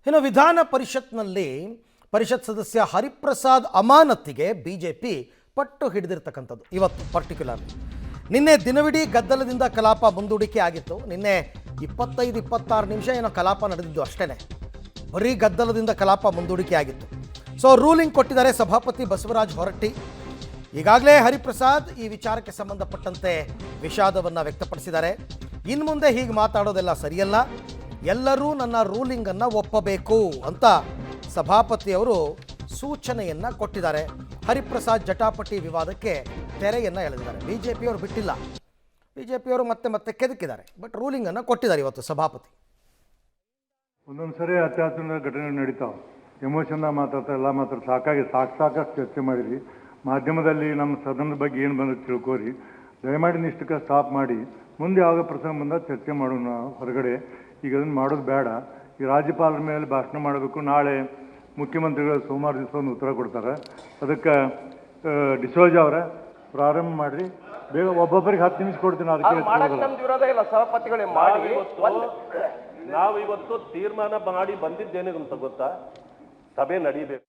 ಇನ್ನು ವಿಧಾನ ಪರಿಷತ್ನಲ್ಲಿ ಪರಿಷತ್ ಸದಸ್ಯ ಹರಿಪ್ರಸಾದ್ ಅಮಾನತಿಗೆ ಬಿಜೆಪಿ ಪಟ್ಟು ಹಿಡಿದಿರ್ತಕ್ಕಂಥದ್ದು ಇವತ್ತು ಪರ್ಟಿಕ್ಯುಲರ್ಲಿ. ನಿನ್ನೆ ದಿನವಿಡೀ ಗದ್ದಲದಿಂದ ಕಲಾಪ ಮುಂದೂಡಿಕೆ ಆಗಿತ್ತು. ನಿನ್ನೆ 25-26 ನಿಮಿಷ ಏನೋ ಕಲಾಪ ನಡೆದಿದ್ದು ಅಷ್ಟೇ. ಬರೀ ಗದ್ದಲದಿಂದ ಕಲಾಪ ಮುಂದೂಡಿಕೆ ಆಗಿತ್ತು. ಸೊ ರೂಲಿಂಗ್ ಕೊಟ್ಟಿದ್ದಾರೆ ಸಭಾಪತಿ ಬಸವರಾಜ ಹೊರಟ್ಟಿ. ಈಗಾಗಲೇ ಹರಿಪ್ರಸಾದ್ ಈ ವಿಚಾರಕ್ಕೆ ಸಂಬಂಧಪಟ್ಟಂತೆ ವಿಷಾದವನ್ನು ವ್ಯಕ್ತಪಡಿಸಿದ್ದಾರೆ. ಇನ್ನು ಮುಂದೆ ಹೀಗೆ ಮಾತಾಡೋದೆಲ್ಲ ಸರಿಯಲ್ಲ, ಎಲ್ಲರೂ ನನ್ನ ರೂಲಿಂಗನ್ನು ಒಪ್ಪಬೇಕು ಅಂತ ಸಭಾಪತಿಯವರು ಸೂಚನೆಯನ್ನು ಕೊಟ್ಟಿದ್ದಾರೆ. ಹರಿಪ್ರಸಾದ್ ಜಟಾಪಟಿ ವಿವಾದಕ್ಕೆ ತೆರೆಯನ್ನು ಎಳೆದಿದ್ದಾರೆ. ಬಿಜೆಪಿಯವರು ಬಿಟ್ಟಿಲ್ಲ, ಬಿಜೆಪಿಯವರು ಮತ್ತೆ ಕೆದಕಿದ್ದಾರೆ. ಬಟ್ ರೂಲಿಂಗನ್ನು ಕೊಟ್ಟಿದ್ದಾರೆ ಇವತ್ತು ಸಭಾಪತಿ. ಒಂದೊಂದು ಸರಿ ಅತ್ಯಾಚಾರ ಘಟನೆ ನಡೀತಾವೆ, ಎಮೋಷನ್ನಾಗ ಮಾತಾಡ್ತಾ ಎಲ್ಲ ಸಾಕಾಗಿ ಸಾಕಷ್ಟು ಚರ್ಚೆ ಮಾಡಿರಿ. ಮಾಧ್ಯಮದಲ್ಲಿ ನಮ್ಮ ಸದನದ ಬಗ್ಗೆ ಏನು ಬಂದು ತಿಳ್ಕೋರಿ. ದಯಮಾಡಿ ಇಷ್ಟಕ್ಕೆ ಸ್ಟಾಪ್ ಮಾಡಿ, ಮುಂದೆ ಯಾವುದೇ ಪ್ರಸಂಗ ಬಂದಾಗ ಚರ್ಚೆ ಮಾಡೋಣ ಹೊರಗಡೆ. ಈಗ ಅದನ್ನು ಮಾಡೋದು ಬೇಡ. ಈ ರಾಜ್ಯಪಾಲರ ಮೇಲೆ ಭಾಷಣ ಮಾಡಬೇಕು. ನಾಳೆ ಮುಖ್ಯಮಂತ್ರಿಗಳು ಸೋಮವಾರ ದಿವಸ ಒಂದು ಉತ್ತರ ಕೊಡ್ತಾರೆ. ಅದಕ್ಕೆ ಡಿಸೋಜ ಅವರ ಪ್ರಾರಂಭ ಮಾಡಿರಿ. ಬೇಗ ಒಬ್ಬೊಬ್ಬರಿಗೆ 10 ನಿಮಿಷ ಕೊಡ್ತೀನಿ. ಅದಕ್ಕೆ ವಿರೋಧ ಇಲ್ಲ. ಸಭಾಪತಿಗಳೇ ಮಾಡಿ ನಾವು ಇವತ್ತು ತೀರ್ಮಾನ ಮಾಡಿ ಬಂದಿದ್ದೇನೆ ಅಂತ ಗೊತ್ತಾ? ಸಭೆ ನಡೀಬೇಕು.